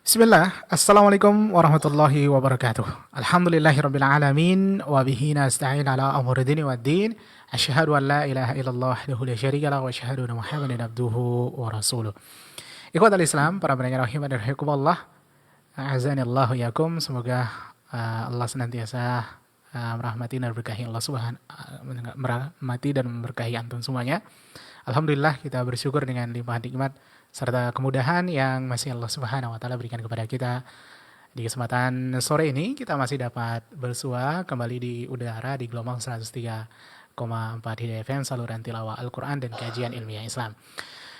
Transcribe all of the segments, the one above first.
Bismillah, Assalamualaikum warahmatullahi wabarakatuh. Alhamdulillahirabbil alamin wa bihi nasta'in ala umuri dini waddin. Asyhadu an la ilaha illallah wahdahu la syarika lahu wa asyhadu anna Muhammadan abduhu wa rasuluh. Ikhwatal Islam, para pendengar rahiman dan rahimakumullah, a'azanillahu yakum. Semoga Allah senantiasa merahmati dan berkahi Allah merahmati dan memberkahi antum semuanya. Alhamdulillah kita bersyukur dengan limpahan nikmat serta kemudahan yang masih Allah Subhanahu wa taala berikan kepada kita. Di kesempatan sore ini kita masih dapat bersua kembali di udara di gelombang 103,4 Hidayah FM, saluran tilawah Al-Qur'an dan kajian ilmiah Islam.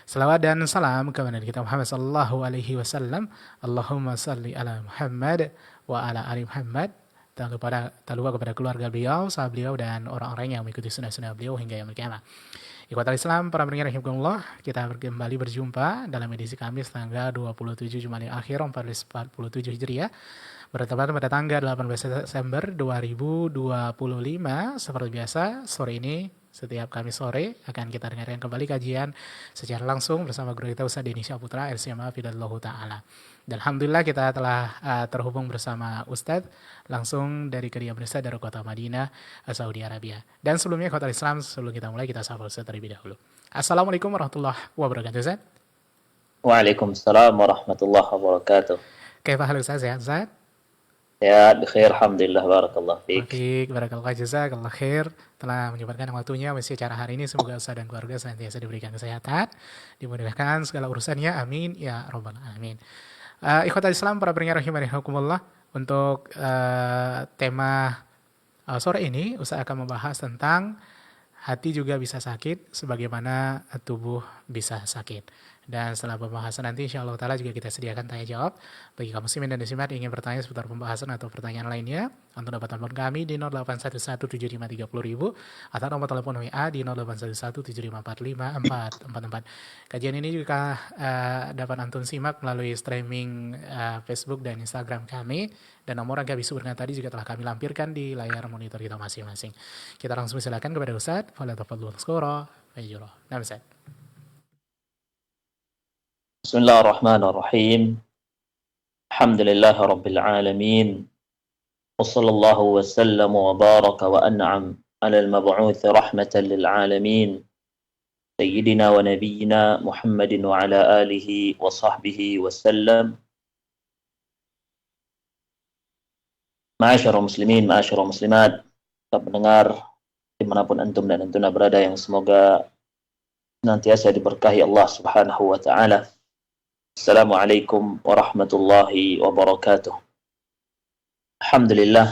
Salawat dan salam kepada Nabi kita Muhammad sallallahu alaihi wasallam. Allahumma salli ala Muhammad wa ala ali Muhammad. Tak lupa kepada keluarga beliau, sahabat beliau dan orang-orang yang mengikuti sunnah-sunnah beliau hingga yaumil qiyamah. Ikhwatal Islam, para pendengar rahimakumullah, kita kembali berjumpa dalam edisi Kamis tanggal 27 Jumadil Akhir 1447 Hijriah, bertepatan pada tanggal 18 Desember 2025. Seperti biasa, sore ini setiap Kamis sore akan kita dengarkan kembali kajian secara langsung bersama guru kita Ustaz Denny Syaputra LCMA Fidallahu Ta'ala. Dan Alhamdulillah kita telah terhubung bersama Ustadz langsung dari kediaman Ustadz dari kota Madinah, Saudi Arabia. Dan sebelumnya kota Islam, sebelum kita mulai kita sapa Ustadz terlebih dahulu. Assalamualaikum warahmatullahi wabarakatuh Ustadz. Waalaikumsalam warahmatullahi wabarakatuh. Kaifa hal Ustadz, sehat Ustadz? Ya, bikhair, alhamdulillah, barakallah fiik. Baik, barakallah, jazakallah khair telah menyempatkan waktunya mengisi acara hari ini. Semoga Ustadz dan keluarga senantiasa diberikan kesehatan, dimudahkan segala urusannya, amin ya rabbal alamin. Ikhwatal Islam, para pendengar rahimakumullah, untuk tema sore ini Ustaz akan membahas tentang hati juga bisa sakit sebagaimana tubuh bisa sakit. Dan setelah pembahasan nanti insya Allah ta'ala juga kita sediakan tanya jawab bagi kaum muslimin dan muslimat yang ingin bertanya seputar pembahasan atau pertanyaan lainnya. Untuk dapat telepon kami di 08117530.000 atau nomor telepon WA di 081175454444. Kajian ini juga dapat antum simak melalui streaming Facebook dan Instagram kami, dan nomor yang kami sebutkan tadi juga telah kami lampirkan di layar monitor kita masing-masing. Kita langsung silakan kepada Ustadz. Falyatafadhal mashkura fayajurah. Nah, Ustadz. Bismillahirrahmanirrahim. Alhamdulillahi rabbil alamin. Wa sallallahu wa sallam wa baraka wa an'am ala al-mab'uth rahmatan lil alamin. Sayyidina wa nabiyyina Muhammadin wa ala alihi wa sahbihi wa sallam. Ma'asyarul muslimin, ma'asyarul muslimat, kita pendengar dimanapun antum dan antuna berada, yang semoga senantiasa diberkahi Allah Subhanahu wa ta'ala. Assalamualaikum warahmatullahi wabarakatuh. Alhamdulillah,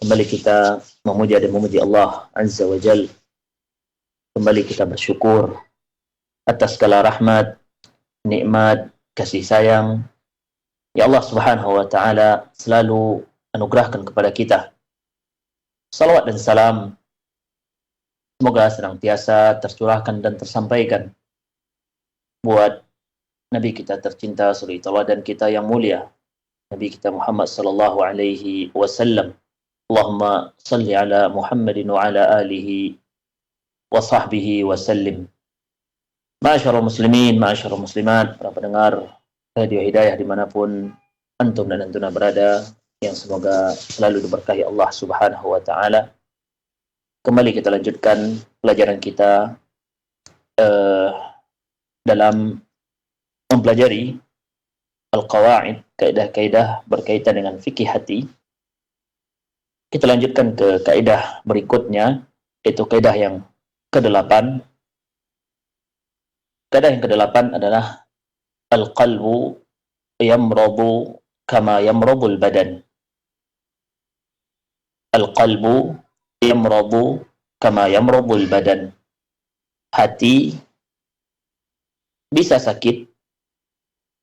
kembali kita memuja dan memuji Allah Azza wa Jal. Kembali kita bersyukur atas segala rahmat, nikmat, kasih sayang ya Allah Subhanahu wa ta'ala selalu anugerahkan kepada kita. Salawat dan salam semoga senantiasa tercurahkan dan tersampaikan buat Nabi kita tercinta, suri tauladan kita yang mulia, Nabi kita Muhammad sallallahu alaihi wasallam. Allahumma salli ala Muhammadin wa ala alihi wa sahbihi wa sallim. Ma'asyarul muslimin, ma'asyarul muslimat, para pendengar Radio Hidayah dimanapun antum dan antuna berada, yang semoga selalu diberkahi Allah Subhanahu wa ta'ala. Kembali kita lanjutkan pelajaran kita dalam mempelajari al-qawaid, kaidah-kaidah berkaitan dengan fikih hati. Kita lanjutkan ke kaidah berikutnya, yaitu kaidah yang ke-8. Kaidah yang ke-8 adalah al-qalbu yamradu kama yamradul badan. Al-qalbu yamradu kama yamradul badan. Hati bisa sakit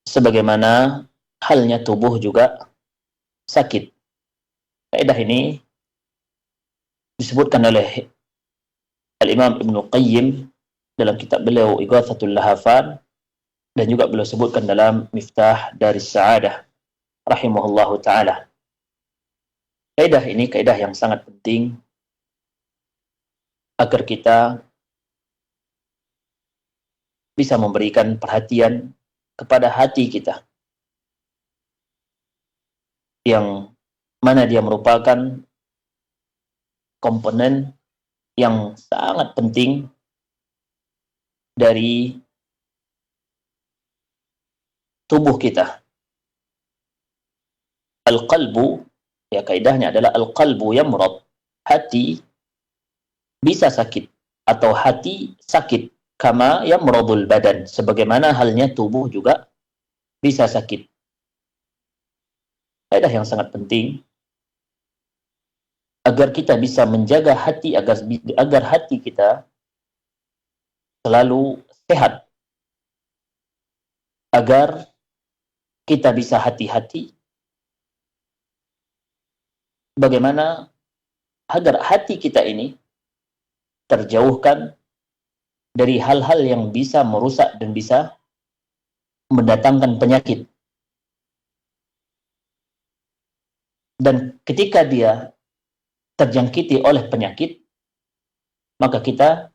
sebagaimana halnya tubuh juga sakit. Kaidah ini disebutkan oleh Al-Imam Ibnu Qayyim dalam kitab beliau Ighathatul Lahafan, dan juga beliau sebutkan dalam Miftah Daris Sa'adah rahimahullahu ta'ala. Kaidah ini kaidah yang sangat penting agar kita bisa memberikan perhatian kepada hati kita. yang mana dia merupakan komponen yang sangat penting dari tubuh kita. Al-qalbu, ya kaidahnya adalah al-qalbu yamrad, hati bisa sakit atau hati sakit, kama yamradul badan, sebagaimana halnya tubuh juga bisa sakit. Kaidah yang sangat penting agar kita bisa menjaga hati, agar hati kita selalu sehat, agar kita bisa hati-hati. Bagaimana agar hati kita ini terjauhkan dari hal-hal yang bisa merusak dan bisa mendatangkan penyakit. Dan ketika dia terjangkiti oleh penyakit, maka kita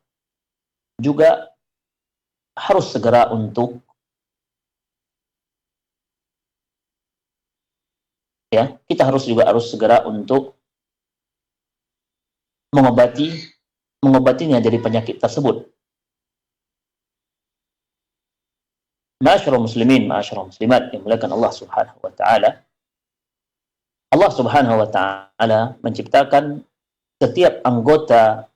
juga harus segera untuk harus segera untuk mengobatinya dari penyakit tersebut. Ma'asyiral muslimin, ma'asyiral muslimat yang dimuliakan Allah Subhanahu wa taala. Allah Subhanahu wa taala menciptakan setiap anggota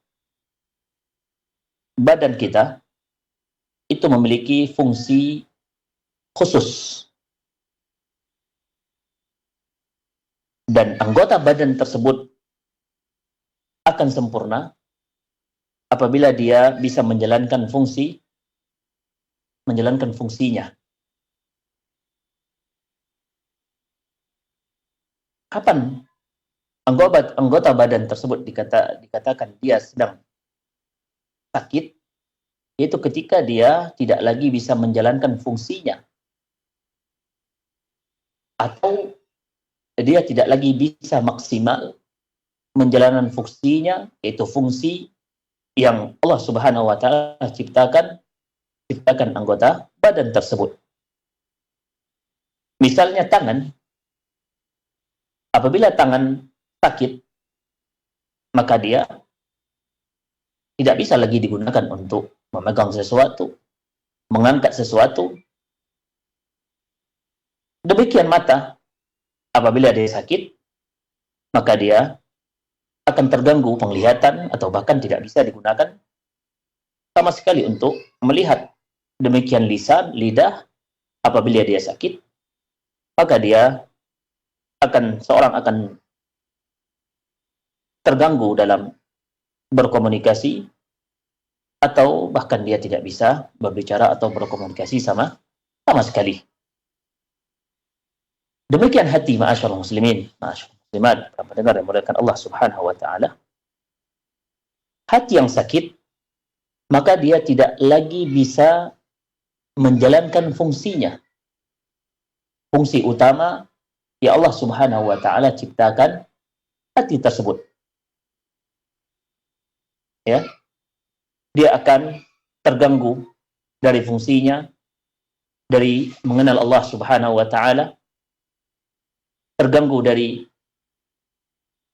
badan kita itu memiliki fungsi khusus. Dan anggota badan tersebut akan sempurna apabila dia bisa menjalankan fungsinya. Kapan anggota badan tersebut dikatakan dia sedang sakit? Yaitu ketika dia tidak lagi bisa menjalankan fungsinya, atau dia tidak lagi bisa maksimal menjalankan fungsinya, yaitu fungsi yang Allah Subhanahu wa taala ciptakan anggota badan tersebut. Misalnya tangan, apabila tangan sakit, maka dia tidak bisa lagi digunakan untuk memegang sesuatu, mengangkat sesuatu. Demikian mata, apabila dia sakit, maka dia akan terganggu penglihatan atau bahkan tidak bisa digunakan sama sekali untuk melihat. Demikian lidah, apabila dia sakit, maka seorang akan terganggu dalam berkomunikasi, atau bahkan dia tidak bisa berbicara atau berkomunikasi sama sekali. Demikian hati, ma'asyiral muslimin, ma'asyiral muslimat, para pendengar yang dimuliakan Allah Subhanahu wa taala. Hati yang sakit, maka dia tidak lagi bisa menjalankan fungsinya. Fungsi utama yang Allah Subhanahu wa taala ciptakan hati tersebut. Ya. Dia akan terganggu dari fungsinya, dari mengenal Allah Subhanahu wa taala, terganggu dari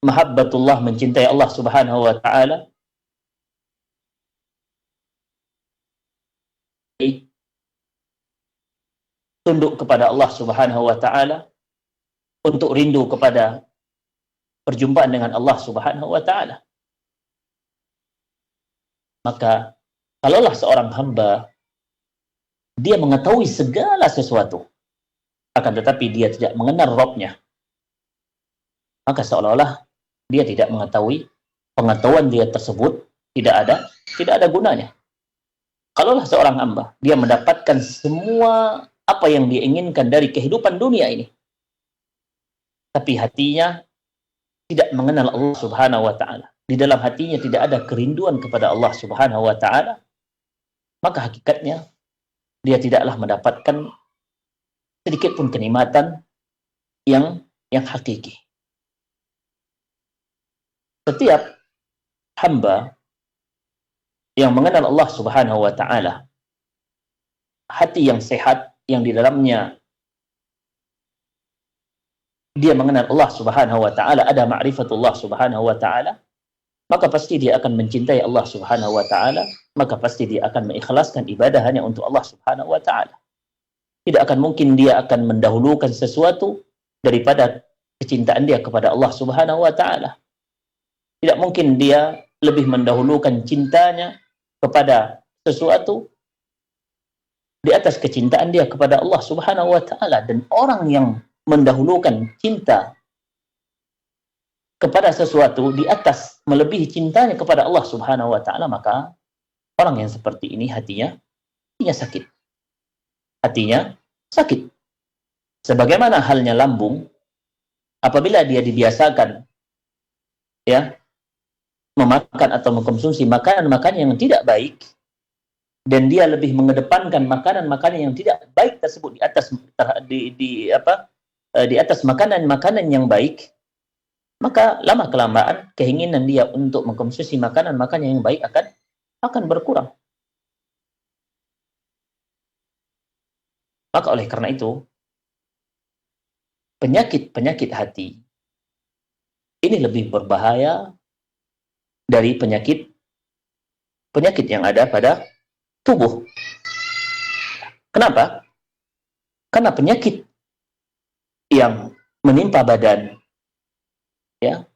mahabbatullah, mencintai Allah Subhanahu wa taala, tunduk kepada Allah Subhanahu wa taala, untuk rindu kepada perjumpaan dengan Allah Subhanahu wa taala. Maka kalaulah seorang hamba dia mengetahui segala sesuatu, akan tetapi dia tidak mengenal Rabb-nya, maka seolah-olah dia tidak mengetahui, pengetahuan dia tersebut tidak ada gunanya. Kalaulah seorang hamba dia mendapatkan semua apa yang dia inginkan dari kehidupan dunia ini, tapi hatinya tidak mengenal Allah Subhanahu wa taala, di dalam hatinya tidak ada kerinduan kepada Allah Subhanahu wa taala, maka hakikatnya dia tidaklah mendapatkan sedikit pun kenikmatan yang hakiki. Setiap hamba yang mengenal Allah Subhanahu wa taala, hati yang sehat, yang di dalamnya dia mengenal Allah Subhanahu wa taala, ada ma'rifatullah Subhanahu wa taala, maka pasti dia akan mencintai Allah Subhanahu wa taala, maka pasti dia akan mengikhlaskan ibadah hanya untuk Allah Subhanahu wa taala. Tidak akan mungkin dia akan mendahulukan sesuatu daripada kecintaan dia kepada Allah Subhanahu wa taala. Tidak mungkin dia lebih mendahulukan cintanya kepada sesuatu di atas kecintaan dia kepada Allah Subhanahu wa taala. Dan orang yang mendahulukan cinta kepada sesuatu di atas melebihi cintanya kepada Allah Subhanahu wa taala, maka orang yang seperti ini hatinya sakit. Hatinya sakit. Sebagaimana halnya lambung, apabila dia dibiasakan ya memakan atau mengkonsumsi makanan-makanan yang tidak baik, dan dia lebih mengedepankan makanan-makanan yang tidak baik tersebut di atas makanan-makanan yang baik, maka lama kelamaan keinginan dia untuk mengkonsumsi makanan-makanan yang baik akan berkurang. Maka oleh karena itu, penyakit hati ini lebih berbahaya dari penyakit yang ada pada tubuh. Kenapa? Karena penyakit yang menimpa badan, ya,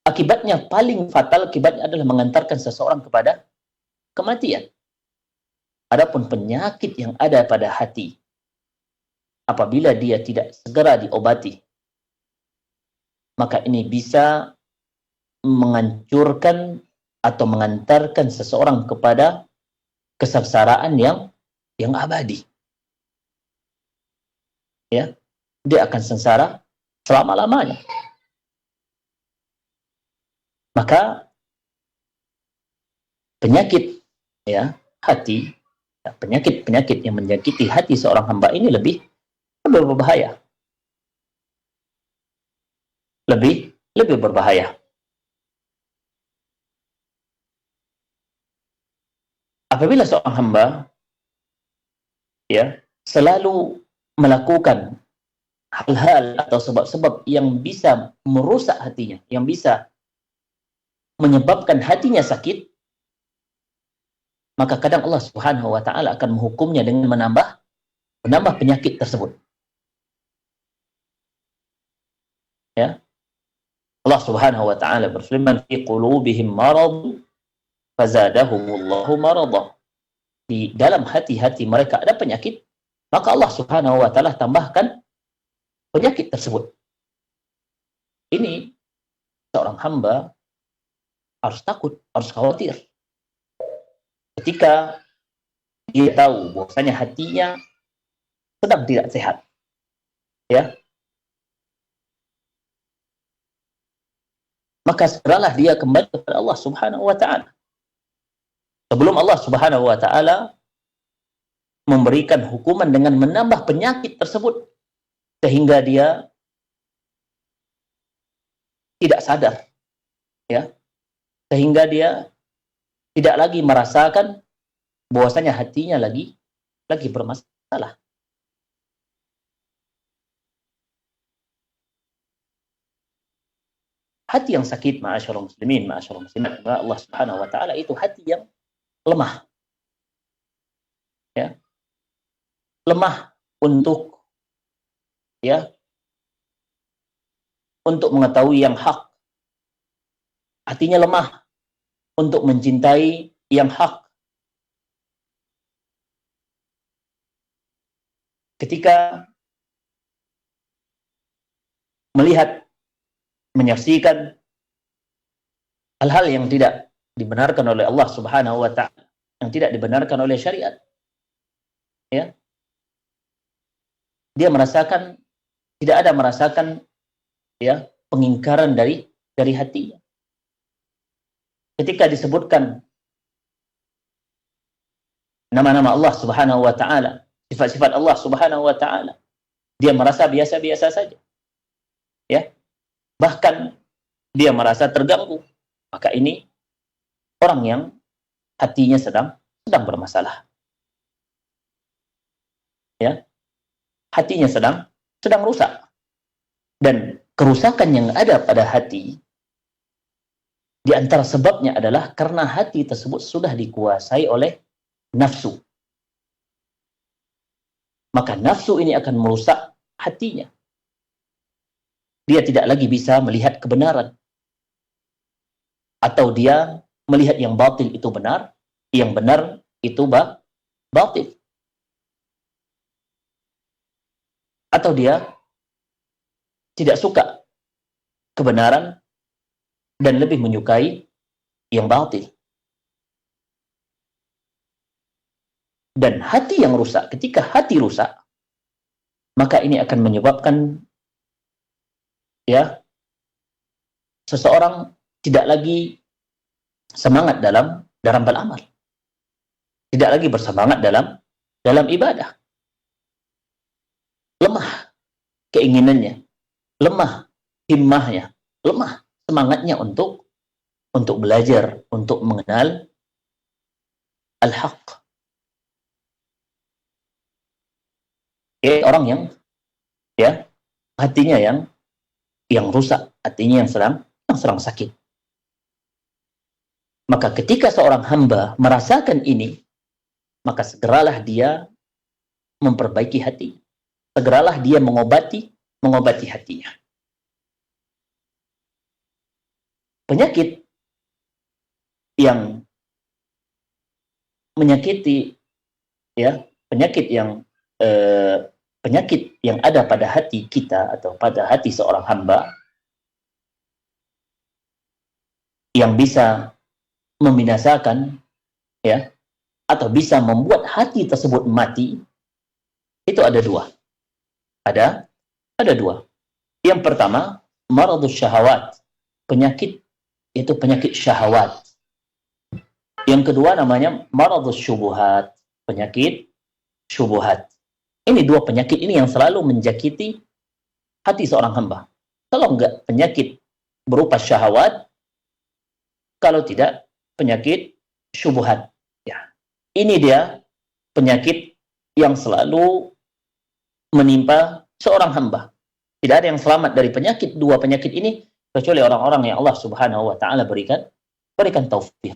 akibatnya paling fatal, akibatnya adalah mengantarkan seseorang kepada kematian. Adapun penyakit yang ada pada hati, apabila dia tidak segera diobati, maka ini bisa menghancurkan atau mengantarkan seseorang kepada kesengsaraan yang abadi. Ya, dia akan sengsara selama-lamanya. Maka penyakit ya hati, penyakit yang menyakiti hati seorang hamba ini lebih berbahaya. Lebih berbahaya. Apabila seorang hamba ya selalu melakukan hal-hal atau sebab-sebab yang bisa merusak hatinya, yang bisa menyebabkan hatinya sakit, maka kadang Allah Subhanahu wa taala akan menghukumnya dengan menambah penyakit tersebut. Ya. Allah Subhanahu wa taala berfirman, "Fi qulubihim marad fazadahumullahu marada." Di dalam hati-hati mereka ada penyakit, maka Allah Subhanahu wa taala tambahkan penyakit tersebut. Ini seorang hamba harus takut, harus khawatir. Ketika dia tahu bahwasanya hatinya sedang tidak sehat. Ya. Maka segeralah dia kembali kepada Allah Subhanahu wa taala. Sebelum Allah Subhanahu wa taala memberikan hukuman dengan menambah penyakit tersebut sehingga dia tidak sadar. Ya. Sehingga dia tidak lagi merasakan bahwasanya hatinya lagi bermasalah. Hati yang sakit, ma'asyarul muslimin, ma'asyarul muslimat, Allah Subhanahu wa taala, itu hati yang lemah. Ya. Lemah untuk mengetahui yang hak. Hatinya lemah untuk mencintai yang hak. Ketika melihat, menyaksikan hal-hal yang tidak dibenarkan oleh Allah Subhanahu wa taala, yang tidak dibenarkan oleh syariat, ya, dia tidak ada merasakan ya pengingkaran dari hatinya. Ketika disebutkan nama-nama Allah Subhanahu wa taala, sifat-sifat Allah Subhanahu wa taala, dia merasa biasa-biasa saja. Ya. Bahkan dia merasa terganggu. Maka ini orang yang hatinya sedang bermasalah. Ya. Hatinya sedang rusak. Dan kerusakan yang ada pada hati, di antara sebabnya adalah karena hati tersebut sudah dikuasai oleh nafsu. Maka nafsu ini akan merusak hatinya. Dia tidak lagi bisa melihat kebenaran. Atau dia melihat yang batil itu benar, yang benar itu batil. Atau dia tidak suka kebenaran dan lebih menyukai yang batil. Dan hati yang rusak, ketika hati rusak, maka ini akan menyebabkan seseorang tidak lagi semangat dalam beramal. Tidak lagi bersemangat dalam ibadah. Lemah keinginannya, lemah himmahnya, lemah semangatnya untuk belajar, untuk mengenal al-haq. Orang yang hatinya yang rusak, hatinya yang sedang sakit. Maka ketika seorang hamba merasakan ini, maka segeralah dia memperbaiki hati. Segeralah dia mengobati hatinya. Penyakit yang menyakiti, penyakit yang ada pada hati kita atau pada hati seorang hamba yang bisa membinasakan atau bisa membuat hati tersebut mati, itu ada dua. Ada dua. Yang pertama, maradus syahawat. Penyakit syahwat. Yang kedua namanya maradus syubuhat. Penyakit syubuhat. Ini dua penyakit ini yang selalu menjakiti hati seorang hamba. Kalau enggak penyakit berupa syahwat, kalau tidak penyakit syubuhat. Ini dia penyakit yang selalu menimpa seorang hamba. Tidak ada yang selamat dari dua penyakit ini kecuali orang-orang yang Allah Subhanahu wa taala berikan taufik.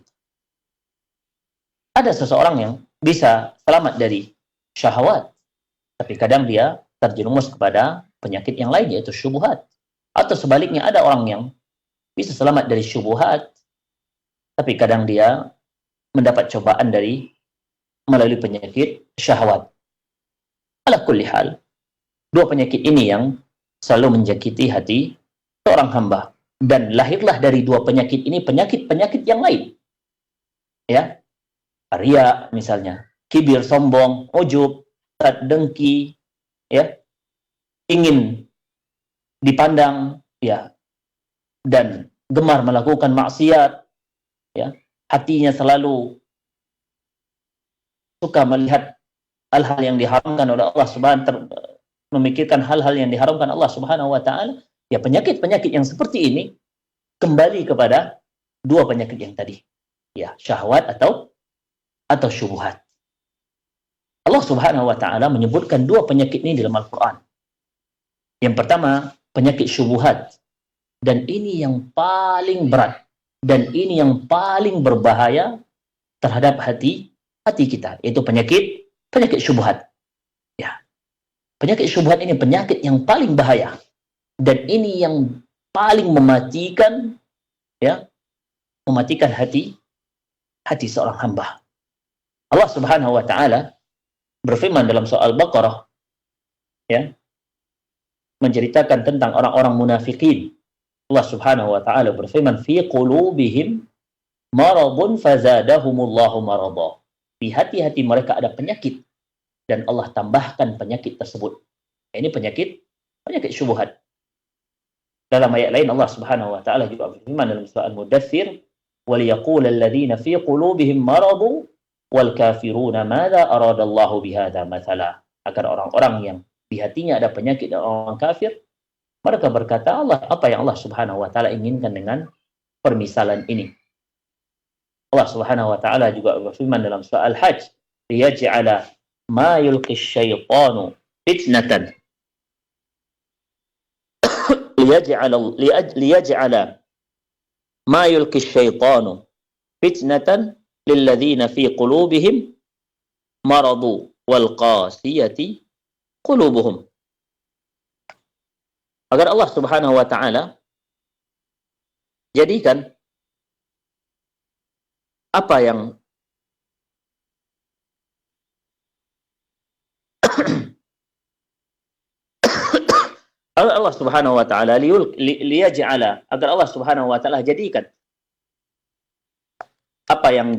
Ada seseorang yang bisa selamat dari syahwat, tapi kadang dia terjerumus kepada penyakit yang lain yaitu syubhat. Atau sebaliknya ada orang yang bisa selamat dari syubhat, tapi kadang dia mendapat cobaan melalui penyakit syahwat. Ala kulli hal, dua penyakit ini yang selalu menjakiti hati seorang hamba. Dan lahirlah dari dua penyakit ini penyakit-penyakit yang lain. Riya misalnya, kibir, sombong, ujub, dengki, ingin dipandang, dan gemar melakukan maksiat, hatinya selalu suka melihat hal-hal yang diharamkan oleh Allah Subhanahu, memikirkan hal-hal yang diharamkan Allah Subhanahu wa taala. Penyakit-penyakit yang seperti ini kembali kepada dua penyakit yang tadi. Syahwat atau syubhat. Allah Subhanahu wa taala menyebutkan dua penyakit ini dalam Al-Qur'an. Yang pertama, penyakit syubhat. Dan ini yang paling berat dan ini yang paling berbahaya terhadap hati kita, yaitu penyakit syubhat. Penyakit syubhat ini penyakit yang paling bahaya dan ini yang paling mematikan hati seorang hamba. Allah Subhanahu wa taala berfirman dalam surah Al-Baqarah menceritakan tentang orang-orang munafikin. Allah Subhanahu wa taala berfirman, fi qulubihim maradun fazadahumullahu marada. Di hati-hati mereka ada penyakit dan Allah tambahkan penyakit tersebut. Ini penyakit syubhat. Dalam ayat lain Allah Subhanahu wa taala juga berfirman dalam surah Al-Mudaththir, wal yaqul alladziina fi qulubihim maradu wal kafiruna madza aradallahu bihadza mathala. Agar orang-orang yang di hatinya ada penyakit dan orang kafir, mereka berkata, apa yang Allah Subhanahu wa taala inginkan dengan permisalan ini. Allah Subhanahu wa taala juga berfirman dalam surah Al-Hajj, liyaj'ala ma yulqi syaitanu fitnatan liyaj'ala ma yulqi syaitanu fitnatan lilladzina fi qulubihim maradu wal qasiyati qulubuhum. Agar Allah Subhanahu wa taala jadikan apa yang Allah Subhanahu wa taala liyaj'ala, agar Allah Subhanahu wa taala jadikan apa yang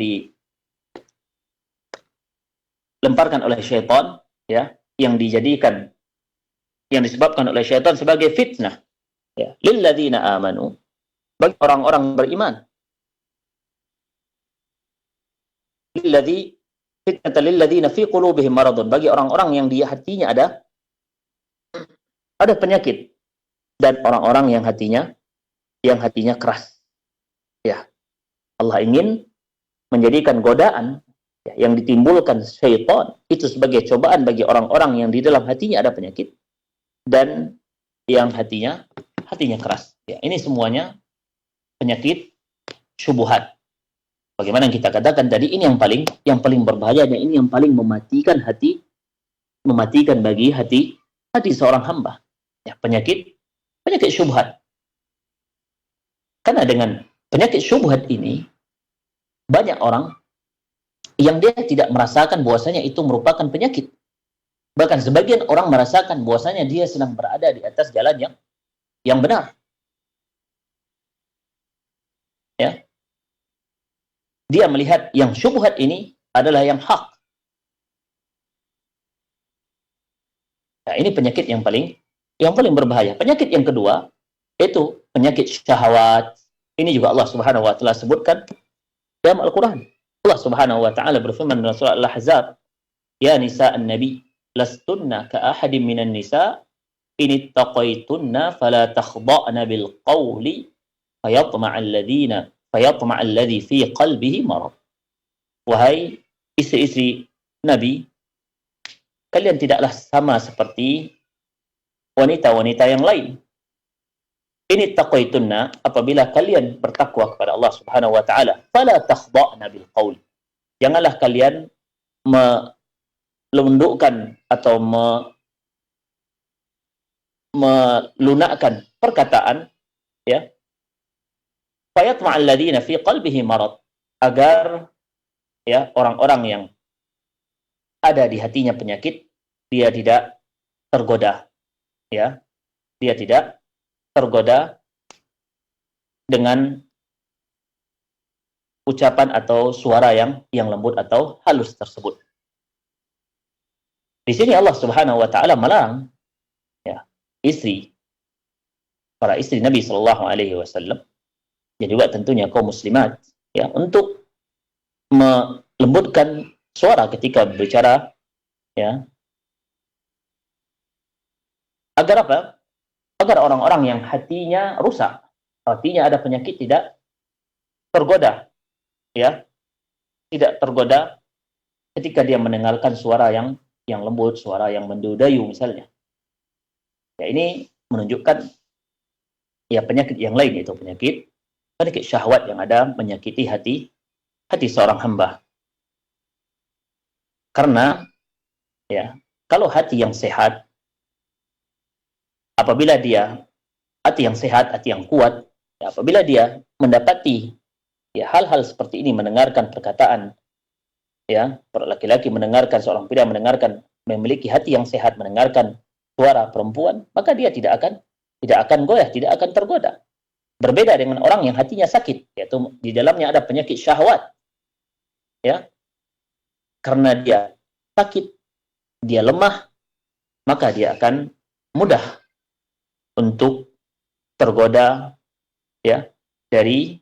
dilemparkan oleh syaitan, ya, yang disebabkan oleh syaitan sebagai fitnah, ya, lilladzina amanu, bagi orang-orang beriman. Fitnatan lilladzina fi qulubihim maradun, bagi orang-orang yang di hatinya ada penyakit, dan orang-orang yang hatinya keras. Ya, Allah ingin menjadikan godaan, ya, yang ditimbulkan syaitan itu sebagai cobaan bagi orang-orang yang di dalam hatinya ada penyakit dan yang hatinya keras. Ya, ini semuanya penyakit syubhat. Bagaimana yang kita katakan tadi, ini yang paling berbahaya, dan ini yang paling mematikan bagi hati seorang hamba. Ya, penyakit syubhat. Karena dengan penyakit syubhat ini, banyak orang yang dia tidak merasakan bahwasanya itu merupakan penyakit. Bahkan sebagian orang merasakan bahwasanya dia sedang berada di atas jalan yang benar. Ya. Dia melihat yang syubhat ini adalah yang hak. Nah, ini penyakit yang paling berbahaya. Penyakit yang kedua itu penyakit syahwat. Ini juga Allah Subhanahu wa taala sebutkan dalam Al-Qur'an. Allah Subhanahu wa taala berfirman dalam surah Al-Ahzab, "Ya nisa'an nabi, lastunna ka ahadin minan nisa, in ittaqaytunna fala takhda'na bil qawli fayatma'a alladhi fi qalbihi marad." Wahai istri-istri Nabi, kalian tidaklah sama seperti wanita-wanita yang lain. Ini taqaitunna, apabila kalian bertakwa kepada Allah Subhanahu wa taala, fala takhda'na bil qaul. Janganlah kalian melundukkan atau melunakkan perkataan, ya. Fayatma alladziina fi qalbihi marad, agar, ya, orang-orang yang ada di hatinya penyakit, dia tidak tergoda, ya. Dia tidak tergoda dengan ucapan atau suara yang lembut atau halus tersebut. Di sini Allah Subhanahu wa taala melarang, ya, para istri Nabi sallallahu alaihi wasallam, dan juga tentunya kaum muslimat, ya, untuk melembutkan suara ketika berbicara, ya. Agar apa? Agar orang-orang yang hatinya rusak, hatinya ada penyakit, tidak tergoda, ya, tidak tergoda ketika dia mendengarkan suara yang lembut, suara yang mendudayu misalnya. Ya, ini menunjukkan, ya, penyakit yang lain, yaitu penyakit syahwat yang ada menyakiti hati seorang hamba. Karena, ya, kalau hati yang sehat, apabila dia hati yang sehat, hati yang kuat, ya, apabila dia mendapati, ya, hal-hal seperti ini, mendengarkan perkataan, ya, laki-laki mendengarkan, seorang pria mendengarkan, memiliki hati yang sehat, mendengarkan suara perempuan, maka dia tidak akan goyah, tidak akan tergoda. Berbeda dengan orang yang hatinya sakit, yaitu di dalamnya ada penyakit syahwat, ya. Karena dia sakit, dia lemah, maka dia akan mudah untuk tergoda, ya, dari,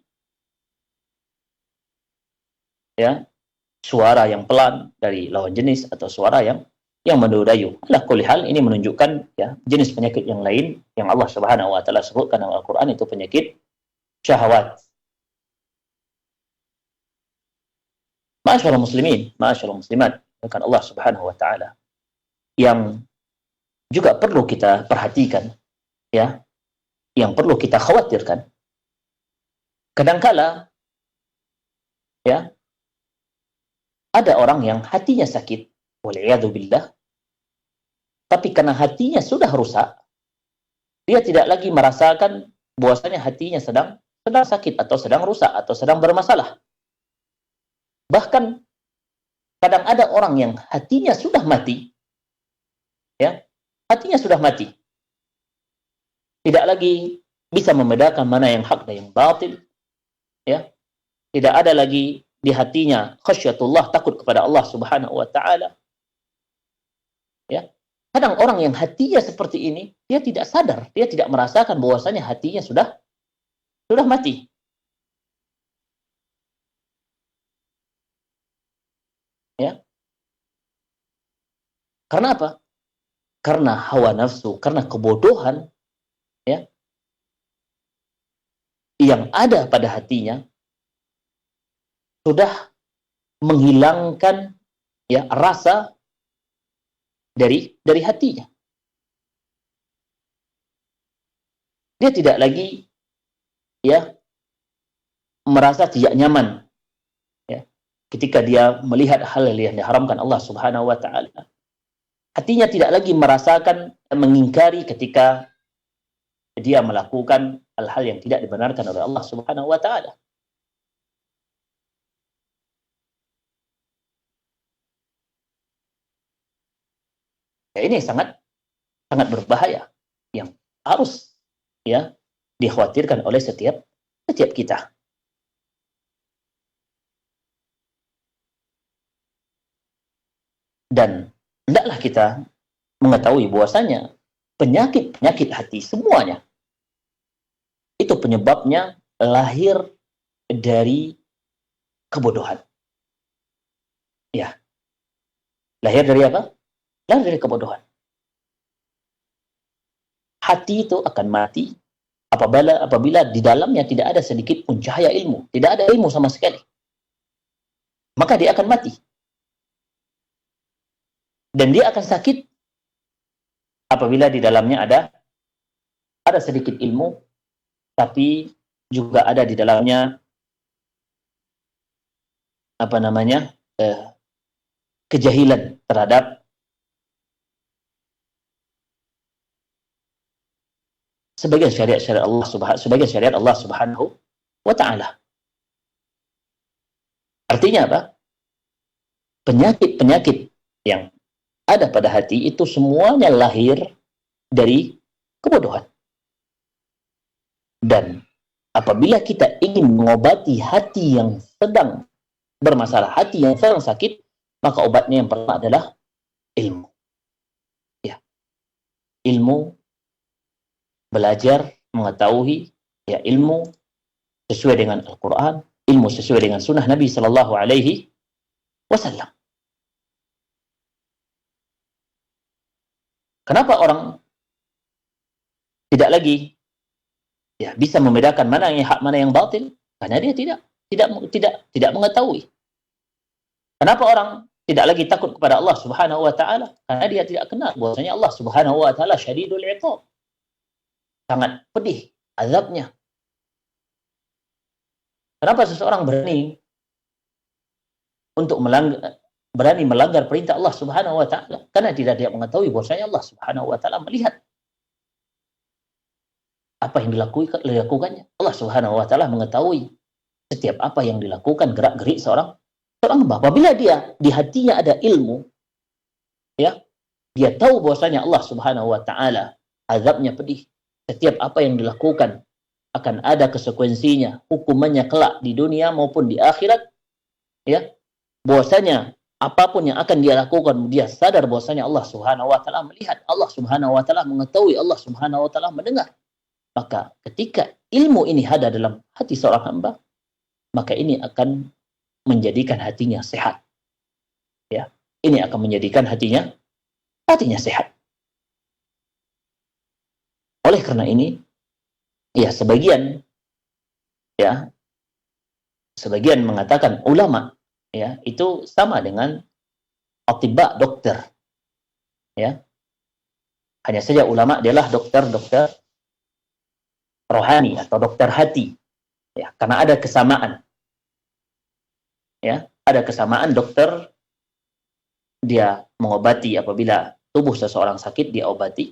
ya, suara yang pelan dari lawan jenis atau suara yang mendudayu. Ala kulli hal, ini menunjukkan, ya, jenis penyakit yang lain yang Allah Subhanahu wa taala sebutkan dalam Al-Qur'an, itu penyakit syahwat. Ma'asyiral muslimin, ma'asyiral muslimat, bahkan Allah Subhanahu wa taala yang juga perlu kita perhatikan, ya, yang perlu kita khawatirkan. Kadangkala ya, ada orang yang hatinya sakit, wal'iyadzubillah, tapi karena hatinya sudah rusak, dia tidak lagi merasakan bahwasanya hatinya sedang sakit atau sedang rusak atau sedang bermasalah. Bahkan kadang ada orang yang hatinya sudah mati, ya, hatinya sudah mati, tidak lagi bisa membedakan mana yang hak dan yang batil, ya, tidak ada lagi di hatinya khasyatullah, takut kepada Allah Subhanahu wa taala. Ya. Kadang orang yang hatinya seperti ini, dia tidak sadar, dia tidak merasakan bahwasanya hatinya sudah mati. Ya. Karena apa? Karena hawa nafsu, karena kebodohan, ya, yang ada pada hatinya sudah menghilangkan, ya, rasa dari hatinya. Dia tidak lagi, ya, merasa tidak nyaman, ya, ketika dia melihat hal yang diharamkan Allah Subhanahu wa taala. Hatinya tidak lagi merasakan mengingkari ketika dia melakukan hal-hal yang tidak dibenarkan oleh Allah Subhanahu wa taala. Ya, ini sangat berbahaya yang harus, ya, dikhawatirkan oleh setiap kita. Dan hendaklah kita mengetahui bahwasanya penyakit hati semuanya itu penyebabnya lahir dari kebodohan. Ya. Lahir dari apa? Lahir dari kebodohan. Hati itu akan mati apabila di dalamnya tidak ada sedikit pun cahaya ilmu, tidak ada ilmu sama sekali. Maka dia akan mati. Dan dia akan sakit apabila di dalamnya ada sedikit ilmu, tapi juga ada di dalamnya kejahilan terhadap sebagian syariat Allah Subhanahu wa taala. Artinya apa? Penyakit yang ada pada hati itu semuanya lahir dari kebodohan. Dan apabila kita ingin mengobati hati yang sedang bermasalah, hati yang sedang sakit, maka obatnya yang pertama adalah ilmu. Ya. Ilmu, belajar, mengetahui, ya, ilmu sesuai dengan Al-Quran, ilmu sesuai dengan sunnah Nabi Sallallahu Alaihi Wasallam. Kenapa orang tidak lagi, ya, bisa membedakan mana yang hak, mana yang batil? Karena dia tidak mengetahui. Kenapa orang tidak lagi takut kepada Allah Subhanahu wa taala? Karena dia tidak kenal bahwasanya Allah Subhanahu wa taala syadidul iqab. Sangat pedih azabnya. Kenapa seseorang berani melanggar perintah Allah Subhanahu wa taala? Karena dia mengetahui bahwasanya Allah Subhanahu wa taala melihat apa yang dilakukannya. Allah Subhanahu wa taala mengetahui setiap apa yang dilakukan, gerak-gerik seorang hamba. Apabila dia di hatinya ada ilmu, ya, dia tahu bahwasanya Allah Subhanahu wa taala azabnya pedih. Setiap apa yang dilakukan akan ada konsekuensinya, hukumannya kelak di dunia maupun di akhirat, ya. Bahwasanya apapun yang akan dia lakukan, dia sadar bahwasanya Allah Subhanahu wa taala melihat, Allah Subhanahu wa taala mengetahui, Allah Subhanahu wa taala mendengar. Maka ketika ilmu ini ada dalam hati seorang hamba, maka ini akan menjadikan hatinya sehat. Ya, ini akan menjadikan hatinya sehat. Oleh karena ini, ya, sebagian mengatakan ulama, ya, itu sama dengan atibba, dokter. Ya. Hanya saja ulama adalah dokter rohani atau dokter hati. Ya, karena ada kesamaan. Ya, ada kesamaan dokter dia mengobati apabila tubuh seseorang sakit dia obati.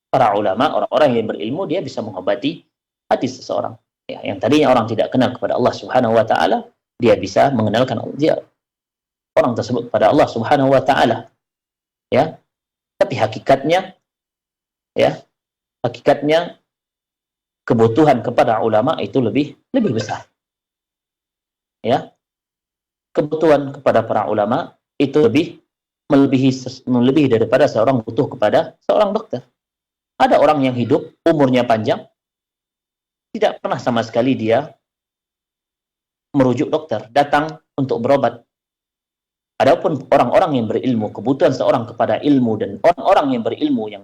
Para ulama, orang-orang yang berilmu dia bisa mengobati hati seseorang. Ya, yang tadinya orang tidak kenal kepada Allah Subhanahu wa taala, dia bisa mengenalkan dia orang tersebut kepada Allah Subhanahu wa taala. Ya. Tapi hakikatnya kebutuhan kepada ulama itu lebih besar. Ya. Kebutuhan kepada para ulama itu melebihi daripada seorang butuh kepada seorang dokter. Ada orang yang hidup umurnya panjang tidak pernah sama sekali dia merujuk dokter, datang untuk berobat. Adapun orang-orang yang berilmu, kebutuhan seorang kepada ilmu dan orang-orang yang berilmu yang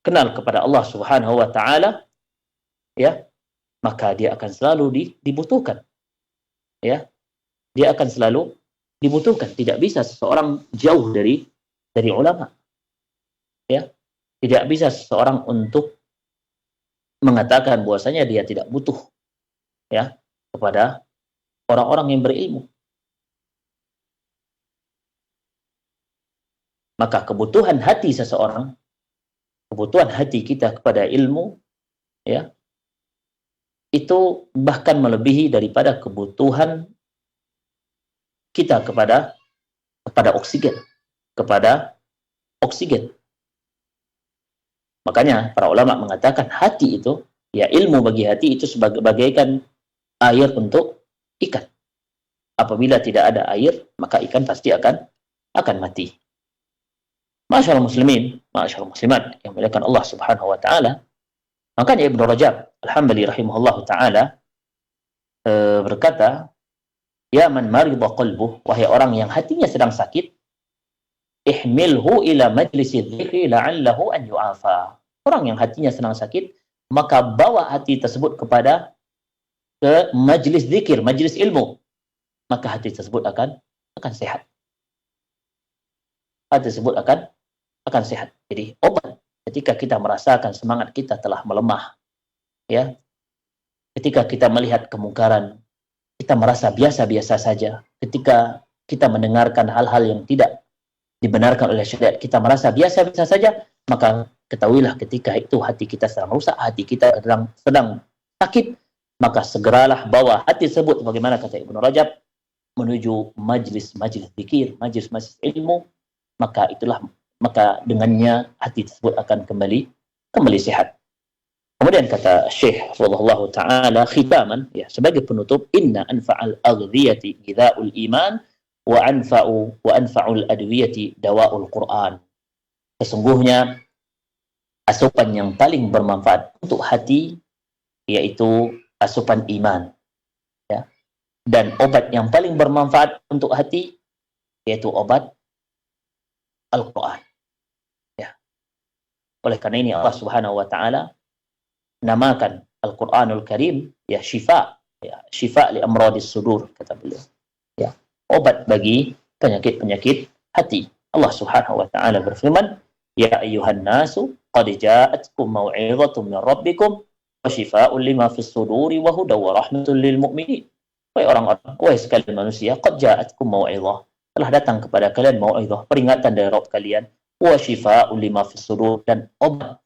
kenal kepada Allah Subhanahu wa taala, ya, maka dia akan selalu dibutuhkan. Ya. Dia akan selalu dibutuhkan. Tidak bisa seseorang jauh dari ulama. Ya. Tidak bisa seseorang untuk mengatakan bahwasanya dia tidak butuh ya kepada orang-orang yang berilmu. Maka kebutuhan hati seseorang, kebutuhan hati kita kepada ilmu ya itu bahkan melebihi daripada kebutuhan kita kepada oksigen, Makanya para ulama mengatakan hati itu, ya ilmu bagi hati itu bagaikan air untuk ikan. Apabila tidak ada air, maka ikan pasti akan mati. Ma'asyiral muslimin, ma'asyiral muslimat yang dimuliakan Allah Subhanahu wa taala. Makanya Ibnu Rajab Al-Hambali rahimahullahu taala berkata, "Ya man marida qalbuh, wahai orang yang hatinya sedang sakit, ihmilhu ila majlisi dzikri la'allahu an yu'afa." Orang yang hatinya sedang sakit, maka bawa hati tersebut ke majlis zikir, majlis ilmu. Maka hati tersebut akan sehat. Hati tersebut akan sehat. Jadi obat ketika kita merasakan semangat kita telah melemah. Ya. Ketika kita melihat kemungkaran, kita merasa biasa-biasa saja. Ketika kita mendengarkan hal-hal yang tidak dibenarkan oleh syariat, kita merasa biasa-biasa saja, maka ketahuilah ketika itu hati kita sedang rusak, hati kita sedang sakit, maka segeralah bawa hati tersebut, bagaimana kata Ibnu Rajab, menuju majlis zikir, majlis ilmu, maka dengannya hati tersebut akan kembali sehat. Kemudian kata Syekh radhiyallahu taala khitaman, ya, sebagai penutup, inna anfa'al aghdhiyati ghidaul iman wa anfa'ul adwiyati dawaul Qur'an. Sesungguhnya asupan yang paling bermanfaat untuk hati yaitu asupan iman, ya. Dan obat yang paling bermanfaat untuk hati yaitu obat Al-Qur'an. Ya. Oleh karena ini Allah Subhanahu wa taala namakan Al-Qur'anul Karim ya syifa li amradis sudur, kata beliau. Ya, obat bagi penyakit-penyakit hati. Allah Subhanahu wa taala berfirman, "Ya ayyuhan nasu qad ja'atkum mau'izatun min rabbikum wa shifaa'un lima fis suduri wa hudaw wa rahmatun lil mu'minin." Wahai orang-orang, wahai sekalian manusia, qad ja'atkum mau'izah, telah datang kepada kalian mau'izah, peringatan dari Rabb kalian, wa shifaa'un lima fis sudur, dan obat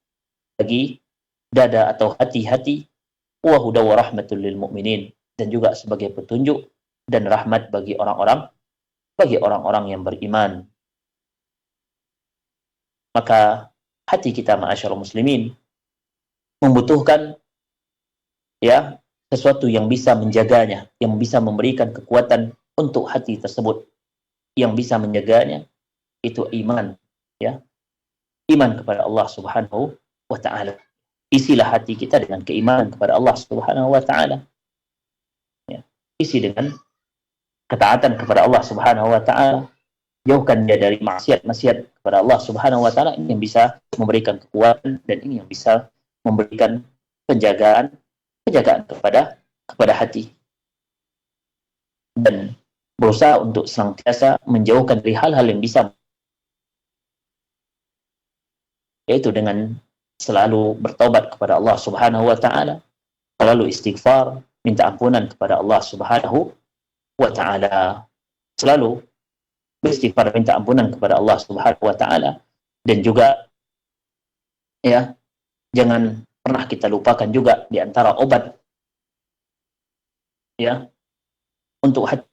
bagi dada atau hati-hati, wa hudaw wa rahmatun lil mu'minin, dan juga sebagai petunjuk dan rahmat bagi orang-orang yang beriman. Maka hati kita, ma'asyarul muslimin, membutuhkan ya sesuatu yang bisa menjaganya, yang bisa memberikan kekuatan untuk hati tersebut. Yang bisa menjaganya itu iman, ya. Iman kepada Allah Subhanahu wa taala. Isilah hati kita dengan keimanan kepada Allah Subhanahu wa taala. Ya. Isi dengan ketaatan kepada Allah Subhanahu wa taala. Jauhkan dia dari maksiat kepada Allah Subhanahu wa taala. Ini yang bisa memberikan kekuatan, dan ini yang bisa memberikan penjagaan kepada hati. Dan berusaha untuk senantiasa menjauhkan dari hal-hal yang bisa, yaitu dengan selalu bertobat kepada Allah Subhanahu wa taala, selalu istighfar, minta ampunan kepada Allah Subhanahu wa taala. Selalu beristighfar, minta ampunan kepada Allah Subhanahu wa taala, dan juga ya, jangan pernah kita lupakan juga di antara obat ya untuk hati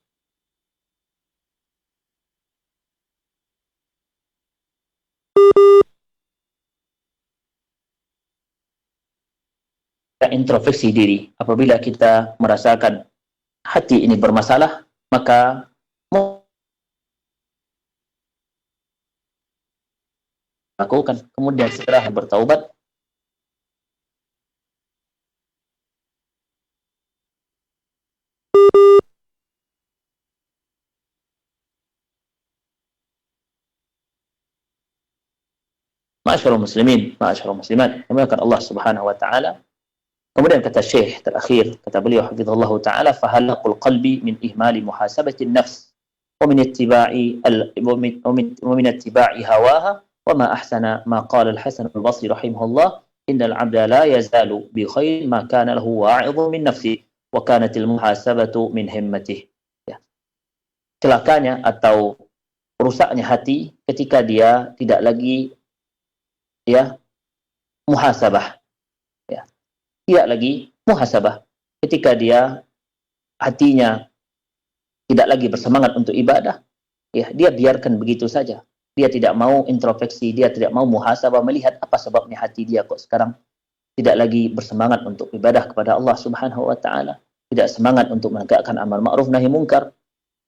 introspeksi diri. Apabila kita merasakan hati ini bermasalah, maka lakukan, kemudian segera bertaubat. Ma'asyiral muslimin, ma'asyiral muslimat, dimuliakan Allah Subhanahu wa taala. Kemudian kata Syekh terakhir, kata beliau hafizallahu taala, fahalaqul qalbi min ihmali muhasabati an-nafs wa min ittiba'i wa min ittiba'i hawaha wa ma ahsana ma qala al-Hasan al-Basri rahimahullah, innal 'abda la yazalu bi khairin ma kana lahu wa'idun min nafsi wa kanatil muhasabatu min himmatihi. Ya. Celakanya atau rusaknya hati ketika dia tidak lagi ya muhasabah, ya, tidak lagi muhasabah ketika dia hatinya tidak lagi bersemangat untuk ibadah, ya, dia biarkan begitu saja, dia tidak mau introspeksi, dia tidak mau muhasabah, melihat apa sebabnya hati dia kok sekarang tidak lagi bersemangat untuk ibadah kepada Allah Subhanahu wa taala, tidak semangat untuk menegakkan amal ma'ruf nahi munkar.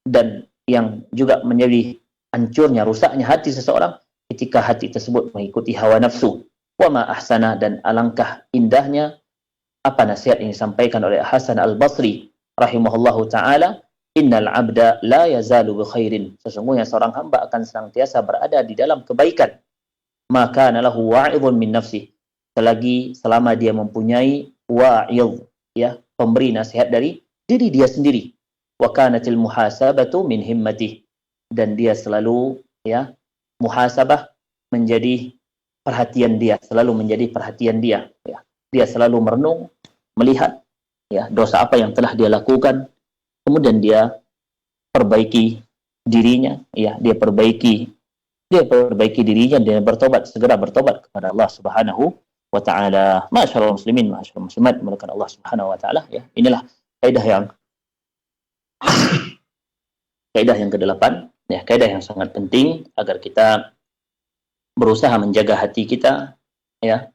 Dan yang juga menjadi hancurnya, rusaknya hati seseorang ketika hati tersebut mengikuti hawa nafsu. Wa ma ahsana, dan alangkah indahnya apa nasihat yang disampaikan oleh Hasan al-Basri rahimahullahu taala, innal 'abda la yazalu bi khairin, sesungguhnya seorang hamba akan senantiasa berada di dalam kebaikan, maka lahu wa'idun min nafsi, selama dia mempunyai wa'id, ya, pemberi nasihat dari diri dia sendiri. Wa kanatil muhasabatu min himmatihi, dan dia selalu ya muhasabah menjadi perhatian dia, selalu menjadi perhatian dia, ya. Dia selalu merenung, melihat ya dosa apa yang telah dia lakukan, kemudian dia perbaiki dirinya, ya, dia perbaiki dirinya, dan bertobat, segera bertobat kepada Allah Subhanahu wa taala. Ma'asyiral muslimin, ma'asyiral muslimat, dimuliakan Allah Subhanahu wa taala, ya. Inilah kaidah yang ke-8, ya, kaidah yang sangat penting agar kita berusaha menjaga hati kita, ya,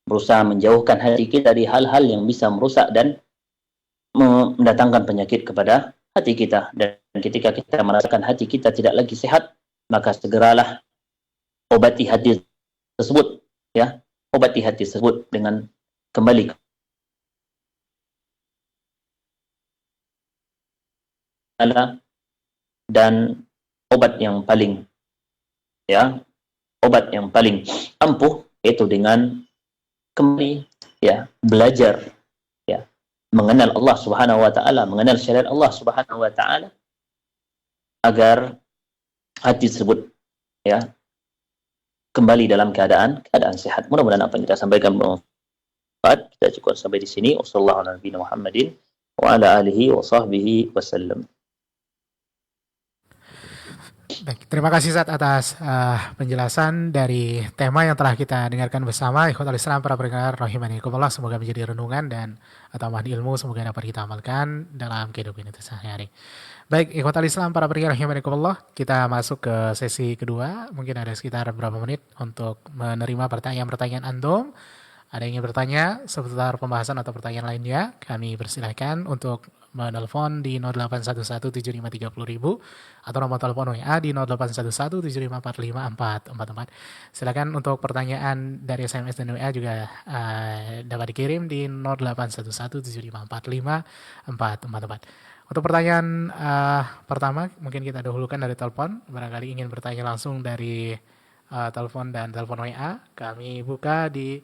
berusaha menjauhkan hati kita dari hal-hal yang bisa merusak dan mendatangkan penyakit kepada hati kita. Dan ketika kita merasakan hati kita tidak lagi sehat, maka segeralah obati hati tersebut, ya, obati hati tersebut dengan kembali ke Allah. Dan obat yang paling ampuh yaitu dengan kembali ya belajar, ya, mengenal Allah Subhanahu wa taala, mengenal syariat Allah Subhanahu wa taala, agar hati tersebut ya kembali dalam keadaan sehat. Mudah-mudahan apa yang kita sampaikan bermanfaat. Kita cukup sampai di sini. Wassallallahu ala nabiyina Muhammadin wa ala alihi wa sahbihi wasallam. Baik, terima kasih Ustaz atas penjelasan dari tema yang telah kita dengarkan bersama. Ikhwatul Islam, para pendengar rahimanikumallah, semoga menjadi renungan dan tambahan ilmu, semoga dapat kita amalkan dalam kehidupan kita sehari-hari. Baik, ikhwatul Islam, para pendengar rahimanikumallah, kita masuk ke sesi kedua. Mungkin ada sekitar beberapa menit untuk menerima pertanyaan-pertanyaan antum. Ada yang ingin bertanya seputar pembahasan atau pertanyaan lainnya, kami persilahkan untuk menelpon di 08117530.000 atau nomor telepon WA di 0811754544. Silakan untuk pertanyaan dari SMS dan WA juga dapat dikirim di 0811754544. Untuk pertanyaan pertama mungkin kita dahulukan dari telepon. Barangkali ingin bertanya langsung dari telepon dan telepon WA, kami buka di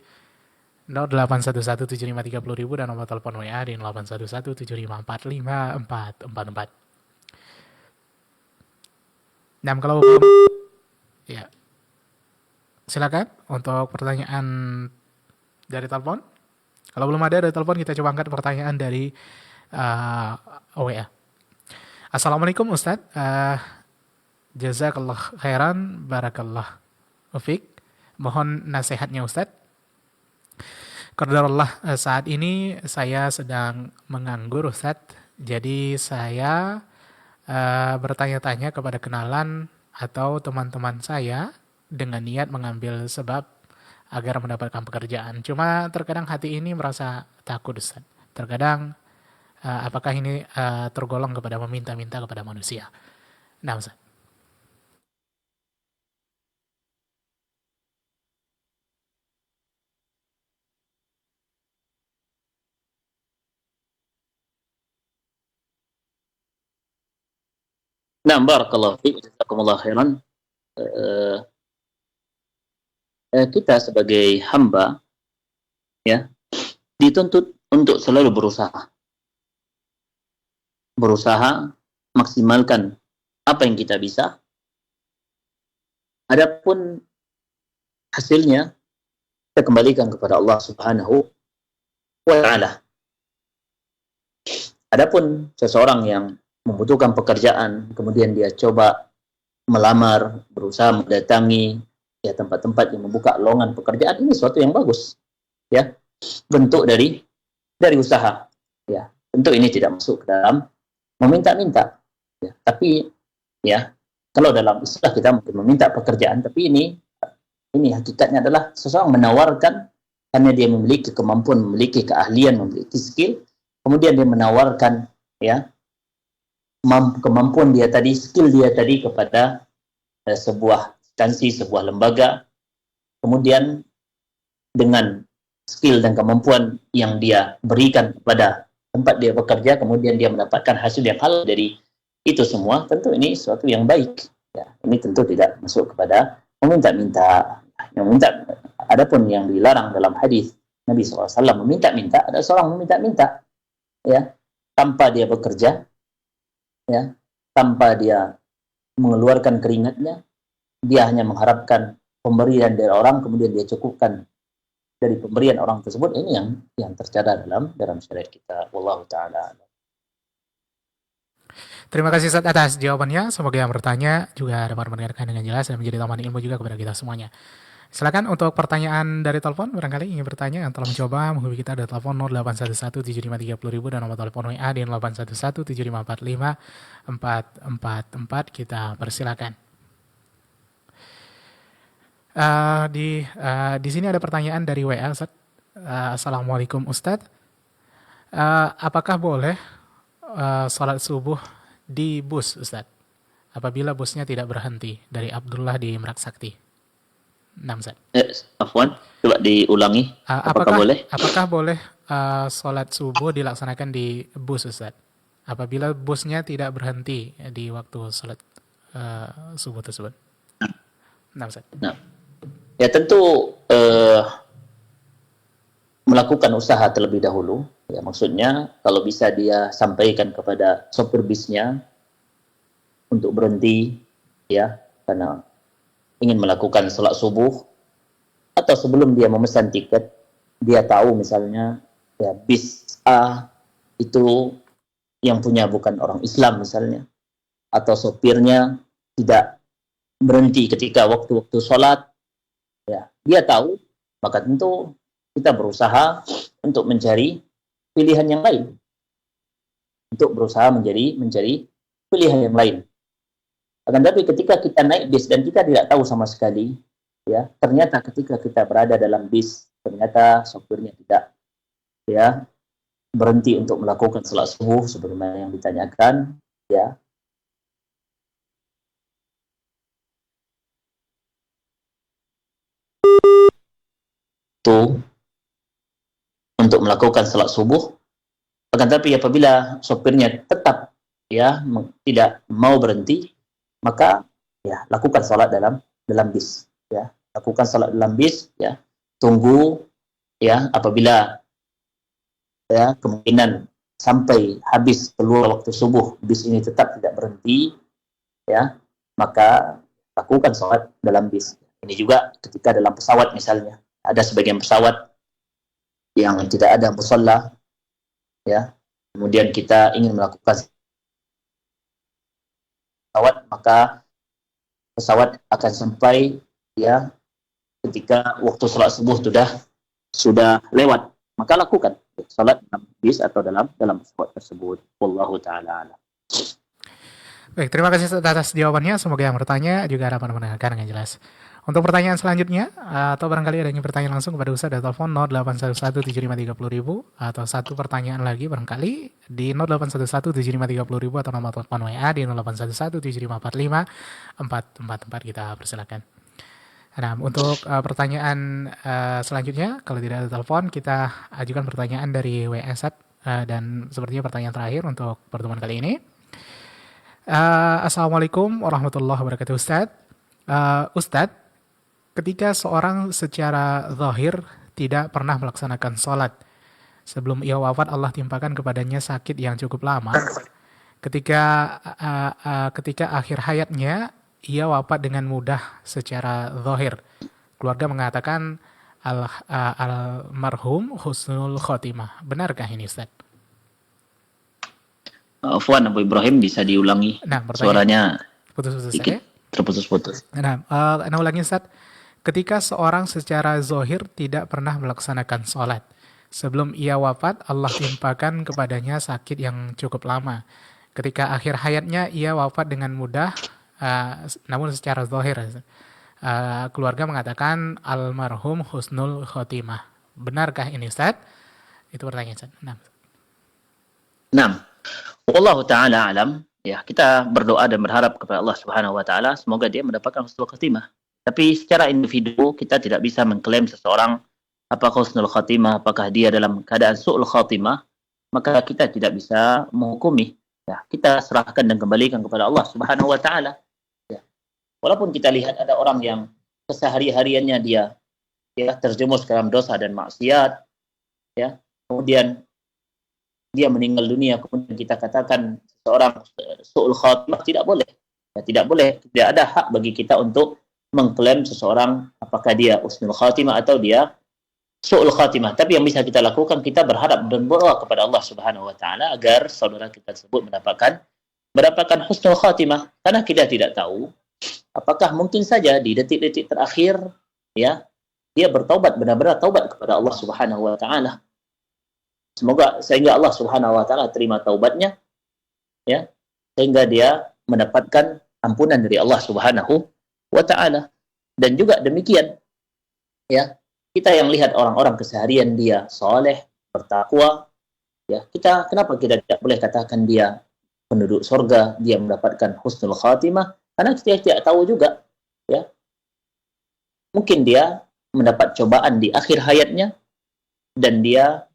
08117530.000 dan nomor telepon WA di 0811754544. Nah, kalau ya, silakan untuk pertanyaan dari telepon? Kalau belum ada dari telepon, kita coba angkat pertanyaan dari uh, WA. Assalamualaikum Ustadz. Jazakallah khairan, barakallah Ufik. Mohon nasihatnya Ustadz. Qadarullah, saat ini saya sedang menganggur Ustadz. Jadi saya bertanya-tanya kepada kenalan atau teman-teman saya dengan niat mengambil sebab agar mendapatkan pekerjaan. Cuma terkadang hati ini merasa takut Ustaz. Terkadang apakah ini tergolong kepada meminta-minta kepada manusia? Nah Ustaz. Nah, barakallahu fiik, jazakumullah khairan. Eh, kita sebagai hamba ya dituntut untuk selalu berusaha maksimalkan apa yang kita bisa. Adapun hasilnya kita kembalikan kepada Allah Subhanahu wa taala. Adapun seseorang yang membutuhkan pekerjaan, kemudian dia coba melamar, berusaha mendatangi ya tempat-tempat yang membuka lowongan pekerjaan, ini sesuatu yang bagus, ya, bentuk dari usaha, ya. Tentu ini tidak masuk ke dalam meminta-minta, ya. Tapi ya kalau dalam istilah kita mungkin meminta pekerjaan, tapi ini hakikatnya adalah seseorang menawarkan karena dia memiliki kemampuan, memiliki keahlian, memiliki skill, kemudian dia menawarkan ya kemampuan dia tadi, skill dia tadi kepada sebuah instansi, sebuah lembaga, kemudian dengan skill dan kemampuan yang dia berikan kepada tempat dia bekerja, kemudian dia mendapatkan hasil yang halal dari itu semua, tentu ini sesuatu yang baik. Ya, ini tentu tidak masuk kepada meminta-minta. Adapun yang dilarang dalam hadis Nabi SAW meminta-minta, ada seorang meminta-minta, ya, tanpa dia bekerja, ya, tanpa dia mengeluarkan keringatnya, dia hanya mengharapkan pemberian dari orang, kemudian dia cukupkan dari pemberian orang tersebut. Ini yang tercadar dalam syariat kita. Wallahu taala. Terima kasih Ustaz atas jawabannya. Semoga yang bertanya juga dapat mendengarkan dengan jelas dan menjadi tambahan ilmu juga kepada kita semuanya. Silakan untuk pertanyaan dari telepon, barangkali ingin bertanya yang telah mencoba menghubungi kita ada telepon 08117530.000 dan nomor telepon WA di 0811754544. Kita persilakan. Di sini ada pertanyaan dari WA Ustaz. Assalamualaikum Ustaz. Apakah boleh sholat subuh di bus Ustaz apabila busnya tidak berhenti? Dari Abdullah di Merak Sakti. Nah, Ustaz. Afwan, coba diulangi. Apakah boleh sholat subuh dilaksanakan di bus Ustaz apabila busnya tidak berhenti di waktu sholat subuh tersebut? Nah, Ustaz. Nah, ya tentu melakukan usaha terlebih dahulu. Ya, maksudnya kalau bisa dia sampaikan kepada sopir bisnya untuk berhenti, ya, karena ingin melakukan sholat subuh, atau sebelum dia memesan tiket, dia tahu misalnya ya bis A itu yang punya bukan orang Islam misalnya, atau sopirnya tidak berhenti ketika waktu-waktu sholat, ya dia tahu, maka tentu kita berusaha untuk mencari pilihan yang lain, untuk berusaha mencari pilihan yang lain. Akan tapi ketika kita naik bis dan kita tidak tahu sama sekali, ya ternyata ketika kita berada dalam bis, ternyata sopirnya tidak ya berhenti untuk melakukan salat subuh sebagaimana yang ditanyakan, ya. Itu untuk melakukan salat subuh. Akan tapi apabila sopirnya tetap ya tidak mau berhenti, maka ya lakukan salat dalam bis, ya. Lakukan salat dalam bis, ya. Tunggu ya apabila ya kemungkinan sampai habis keluar waktu subuh bis ini tetap tidak berhenti, ya, maka lakukan salat dalam bis. Ini juga ketika dalam pesawat misalnya, ada sebagian pesawat yang tidak ada musalla, ya, kemudian kita ingin melakukan pesawat, maka pesawat akan sampai ya ketika waktu salat subuh sudah lewat, maka lakukan salat dalam bis atau dalam pesawat tersebut. Wallahu taala a'lam. Baik, terima kasih atas jawabannya. Semoga yang bertanya juga dapat mendengarkan dengan jelas. Untuk pertanyaan selanjutnya, atau barangkali ada yang bertanya langsung kepada Ustaz, ada telepon 08117530.000, atau satu pertanyaan lagi barangkali di 08117530.000, atau nomor telepon WA di 081175454444. Kita persilakan. Nah, untuk pertanyaan selanjutnya, kalau tidak ada telepon, kita ajukan pertanyaan dari WA Ustaz, dan sepertinya pertanyaan terakhir untuk pertemuan kali ini. Assalamualaikum warahmatullahi wabarakatuh, Ustaz. Ustadz, ketika seorang secara zahir tidak pernah melaksanakan sholat, sebelum ia wafat Allah timpakan kepadanya sakit yang cukup lama. Ketika akhir hayatnya ia wafat dengan mudah secara zahir. Keluarga mengatakan almarhum husnul khotimah. Benarkah ini, Ustaz? Afwan Abu Ibrahim, bisa diulangi? Nah, suaranya putus-putus sedikit terputus-putus. Nah, ulangi, Ustaz. Ketika seorang secara zahir tidak pernah melaksanakan sholat, sebelum ia wafat Allah timpakan kepadanya sakit yang cukup lama. Ketika akhir hayatnya ia wafat dengan mudah, namun secara zahir. Keluarga mengatakan almarhum husnul khotimah. Benarkah ini, Ustaz? Itu pertanyaan, Ustaz. Nah, wallahu ta'ala alam. Ya, kita berdoa dan berharap kepada Allah Subhanahu wa taala semoga dia mendapatkan husnul khotimah. Tapi secara individu kita tidak bisa mengklaim seseorang apakah husnul khotimah, apakah dia dalam keadaan su'ul khotimah, maka kita tidak bisa menghukumi. Ya, kita serahkan dan kembalikan kepada Allah Subhanahu wa taala. Ya. Walaupun kita lihat ada orang yang kesehari-hariannya dia terjerumus dalam dosa dan maksiat, ya. Kemudian dia meninggal dunia, kemudian kita katakan seseorang su'ul khotimah, tidak boleh. Ya, tidak boleh, tidak ada hak bagi kita untuk mengklaim seseorang apakah dia husnul khatimah atau dia su'ul khatimah. Tapi yang bisa kita lakukan, kita berharap dan berdoa kepada Allah Subhanahu wa taala agar saudara kita tersebut mendapatkan husnul khatimah, karena kita tidak tahu apakah mungkin saja di detik-detik terakhir ya dia bertaubat, benar-benar taubat kepada Allah Subhanahu wa taala. Semoga sehingga Allah Subhanahu wa taala terima taubatnya, ya, sehingga dia mendapatkan ampunan dari Allah Subhanahu wa ta'ala. Dan juga demikian, ya, kita yang lihat orang-orang keseharian dia soleh, bertakwa, ya, kenapa kita tidak boleh katakan dia penduduk surga, dia mendapatkan husnul khatimah? Karena kita tidak tahu juga, ya, mungkin dia mendapat cobaan di akhir hayatnya dan dia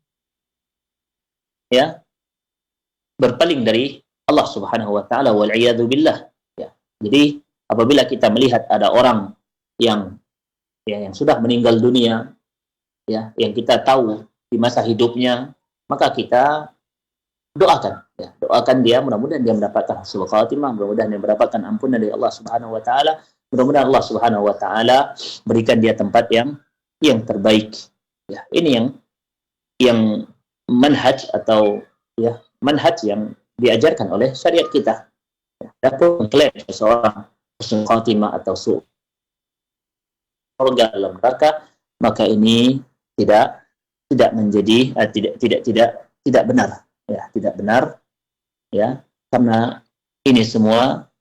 ya berpaling dari Allah Subhanahu wa taala, wal iyadu billah. Ya. Jadi apabila kita melihat ada orang yang sudah meninggal dunia, ya, yang kita tahu di masa hidupnya, maka kita doakan, ya, doakan dia, mudah-mudahan dia mendapatkan husnul khatimah, mudah-mudahan dia mendapatkan ampunan dari Allah Subhanahu wa taala, mudah-mudahan Allah Subhanahu wa taala berikan dia tempat yang terbaik. Ya, ini yang manhaj atau ya manhaj yang diajarkan oleh syariat kita. Ya, adapun mengklaim seseorang husnul khatimah atau surga dalam neraka, maka ini tidak menjadi tidak benar, ya, tidak benar, ya, karena ini semua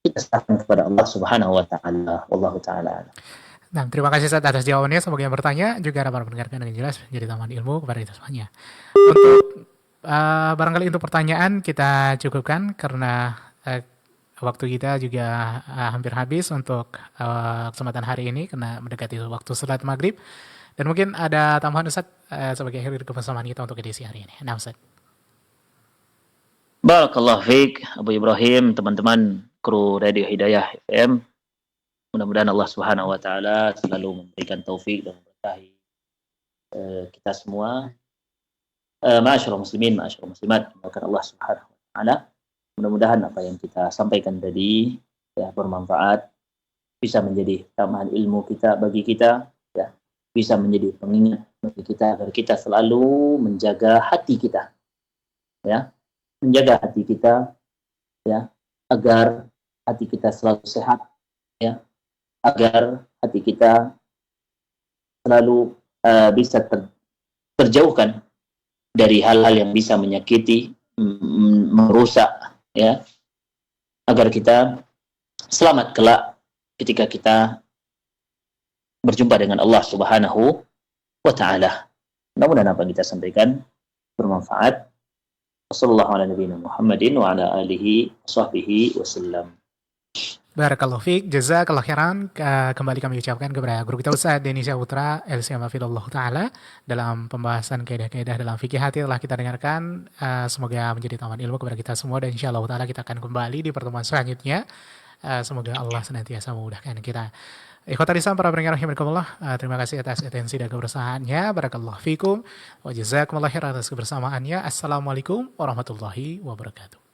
kita serahkan kepada Allah Subhanahu wa taala. Wallahu taala. Nah, terima kasih Ustaz atas jawabannya. Semoga yang bertanya juga dapat mendengarkan dengan jelas, menjadi tambahan ilmu kepada kita semuanya. Untuk barangkali untuk pertanyaan kita cukupkan karena waktu kita juga hampir habis untuk kesempatan hari ini karena mendekati waktu salat maghrib. Dan mungkin ada tambahan Ustaz sebagai akhir kebersamaan kita untuk edisi hari ini. Nah, Ustaz. Barakallahu fiik Abu Ibrahim, teman-teman kru Radio Hidayah FM. Mudah-mudahan Allah Subhanahu wa taala selalu memberikan taufik dan memberkahi kita semua. Ma'asyiral muslimin, ma'asyiral muslimat, doakan Allah Subhanahu wa taala mudah-mudahan apa yang kita sampaikan tadi ya bermanfaat, bisa menjadi tambahan ilmu kita bagi kita, ya, bisa menjadi pengingat bagi kita agar kita selalu menjaga hati kita, ya, menjaga hati kita, ya, agar hati kita selalu sehat, ya, agar hati kita selalu bisa terjauhkan dari hal-hal yang bisa menyakiti, merusak, ya, agar kita selamat kelak ketika kita berjumpa dengan Allah Subhanahu wa taala. Mudah-mudahan apa yang kita sampaikan bermanfaat. Wassallallahu ala nabiyina Muhammadin wa ala alihi washabbihi wasallam. Barakallahu fiik, jazakallahu khairan. Kembali kami ucapkan kepada guru kita Ustaz Denny Syahputra LCM Hafidhullah Ta'ala dalam pembahasan kaidah-kaidah dalam fikih hati telah kita dengarkan. Semoga menjadi taman ilmu kepada kita semua dan insyaallah ta'ala kita akan kembali di pertemuan selanjutnya. Semoga Allah senantiasa memudahkan kita. Ikhwatal Islam para pendengar rahimakumullah, terima kasih atas atensi dan kebersamaannya. Barakallahu fikum wa jazakumullah khairan atas kebersamaannya. Assalamualaikum warahmatullahi wabarakatuh.